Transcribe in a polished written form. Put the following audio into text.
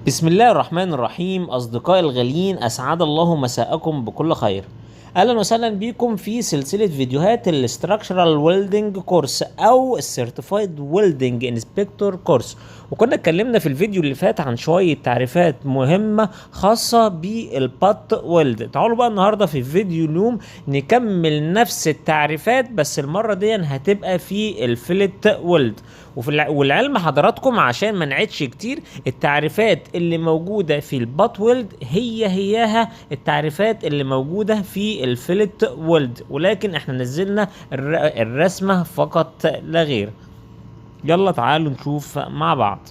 بسم الله الرحمن الرحيم. أصدقائي الغاليين، أسعد الله مساءكم بكل خير. أهلا وسهلا بكم في سلسلة فيديوهات الاستراكشرال ويلدنج كورس أو السيرتيفايد ويلدنج انسبكتور كورس. وكنا اتكلمنا في الفيديو اللي فات عن شوية تعريفات مهمة خاصة بالبات ويلد. تعالوا بقى النهاردة في فيديو اليوم نكمل نفس التعريفات، بس المرة دي هتبقى في الفلت ويلد. والعلم حضراتكم عشان ما نعيدش كتير، التعريفات اللي موجودة في البات ويلد هياها التعريفات اللي موجودة في الفلت ويلد، ولكن احنا نزلنا الرسمة فقط لا غير. يلا تعالوا نشوف مع بعض.